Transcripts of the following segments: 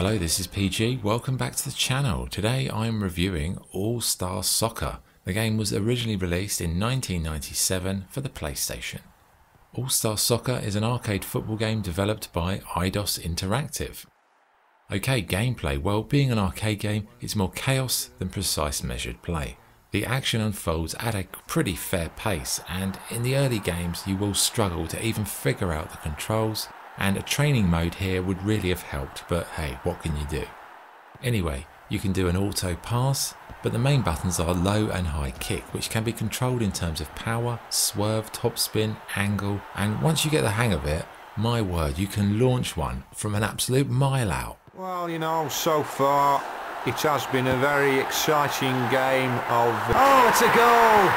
Hello, this is PG. Welcome back to the channel. Today I'm reviewing All Star Soccer. The game was originally released in 1997 for the PlayStation. All Star Soccer is an arcade football game developed by Eidos Interactive. Okay, gameplay. Well, being an arcade game, it's more chaos than precise measured play. The action unfolds at a pretty fair pace, and in the early games you will struggle to even figure out the controls, and a training mode here would really have helped, but hey, what can you do? Anyway, you can do an auto pass, but the main buttons are low and high kick, which can be controlled in terms of power, swerve, topspin, angle, and once you get the hang of it, my word, you can launch one from an absolute mile out. Well, you know, so far it has been a very exciting game of... Oh, it's a goal!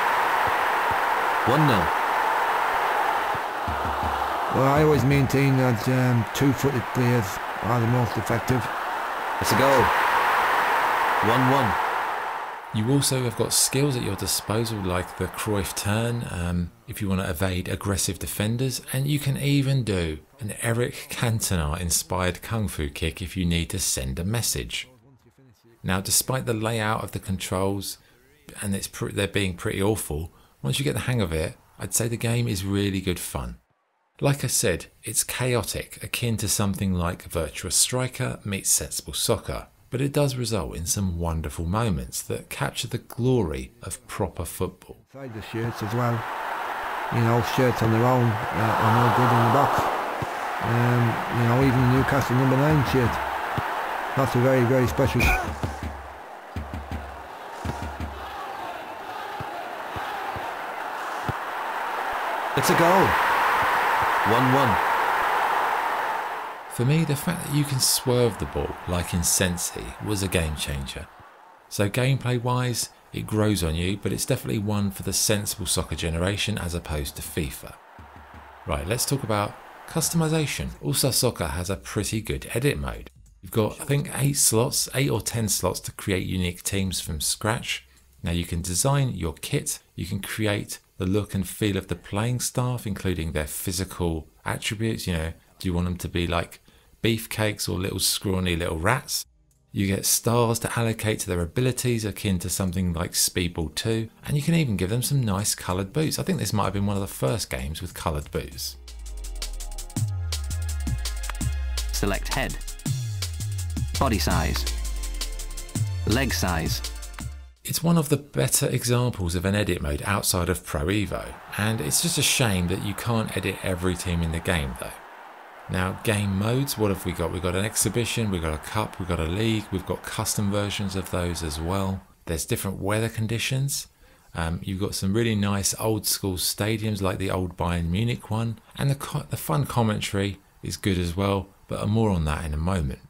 1-0. Well, I always maintain that two-footed players are the most effective. It's a goal. 1-1. You also have got skills at your disposal like the Cruyff turn if you want to evade aggressive defenders, and you can even do an Eric Cantona inspired kung fu kick if you need to send a message. Now, despite the layout of the controls and they're being pretty awful, once you get the hang of it, I'd say the game is really good fun. Like I said, it's chaotic, akin to something like Virtua Striker meets Sensible Soccer, but it does result in some wonderful moments that capture the glory of proper football. Inside the shirts as well, you know, shirts on their own are no good in the box. You know, even the Newcastle number 9 shirt, that's a very, very special. It's a goal. 1-1. For me, the fact that you can swerve the ball, like in Sensi, was a game changer. So gameplay wise, it grows on you, but it's definitely one for the Sensible Soccer generation as opposed to FIFA. Right, let's talk about customization. All Star Soccer has a pretty good edit mode. You've got, I think, 8 or 10 slots to create unique teams from scratch. Now you can design your kit, you can create the look and feel of the playing staff, including their physical attributes. You know, do you want them to be like beefcakes or little scrawny little rats? You get stars to allocate to their abilities, akin to something like Speedball 2, and you can even give them some nice coloured boots. I think this might have been one of the first games with coloured boots. Select head, body size, leg size. It's one of the better examples of an edit mode outside of Pro Evo, and it's just a shame that you can't edit every team in the game though. Now, game modes, what have we got? We've got an exhibition, we've got a cup, we've got a league, we've got custom versions of those as well. There's different weather conditions. You've got some really nice old school stadiums like the old Bayern Munich one, and the fun commentary is good as well, but more on that in a moment.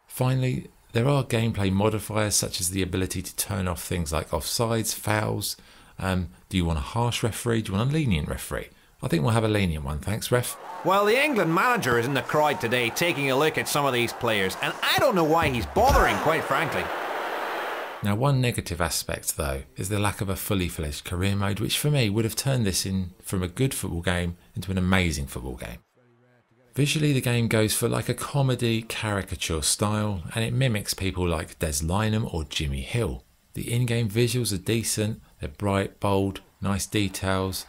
Finally, there are gameplay modifiers such as the ability to turn off things like offsides, fouls. Do you want a harsh referee? Do you want a lenient referee? I think we'll have a lenient one, thanks ref. Well, the England manager is in the crowd today taking a look at some of these players, and I don't know why he's bothering, quite frankly. Now, one negative aspect though is the lack of a fully fledged career mode, which for me would have turned this from a good football game into an amazing football game. Visually, the game goes for like a comedy caricature style, and it mimics people like Des Lynam or Jimmy Hill. The in-game visuals are decent, they're bright, bold, nice details,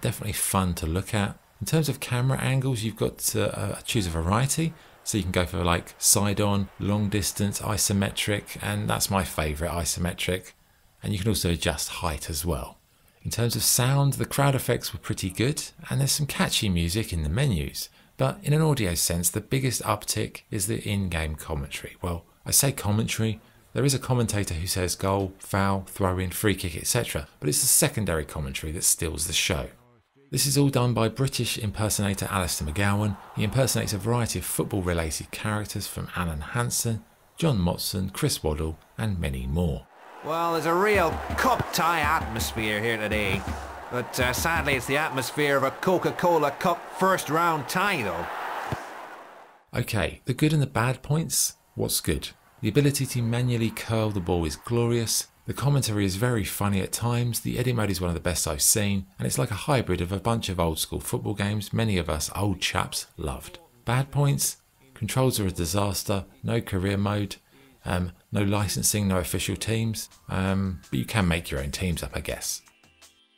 definitely fun to look at. In terms of camera angles, you've got to choose a variety, so you can go for like side-on, long distance, isometric, and that's my favourite, isometric, and you can also adjust height as well. In terms of sound, the crowd effects were pretty good, and there's some catchy music in the menus. But in an audio sense, the biggest uptick is the in-game commentary. Well, I say commentary, there is a commentator who says goal, foul, throw-in, free kick, etc. But it's the secondary commentary that steals the show. This is all done by British impersonator Alistair McGowan. He impersonates a variety of football-related characters from Alan Hansen, John Motson, Chris Waddle, and many more. Well, there's a real cup tie atmosphere here today. But sadly, it's the atmosphere of a Coca-Cola Cup first round tie though. Okay, the good and the bad points. What's good? The ability to manually curl the ball is glorious. The commentary is very funny at times. The edit mode is one of the best I've seen. And it's like a hybrid of a bunch of old school football games many of us old chaps loved. Bad points? Controls are a disaster, no career mode, no licensing, no official teams, but you can make your own teams up, I guess.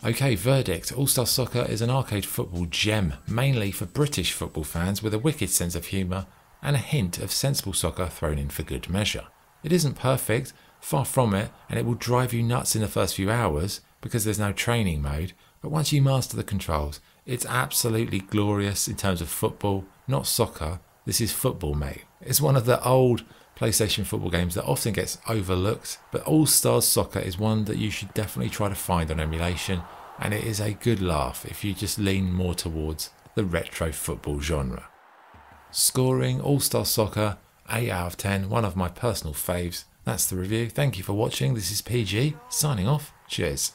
Okay, verdict. All Star Soccer is an arcade football gem, mainly for British football fans with a wicked sense of humour and a hint of sensible soccer thrown in for good measure. It isn't perfect, far from it, and it will drive you nuts in the first few hours because there's no training mode, but once you master the controls, it's absolutely glorious in terms of football, not soccer. This is football, mate. It's one of the old PlayStation football games that often gets overlooked, but All Stars Soccer is one that you should definitely try to find on emulation, and it is a good laugh if you just lean more towards the retro football genre. Scoring All Star Soccer, 8 out of 10, one of my personal faves. That's the review. Thank you for watching. This is PG, signing off. Cheers.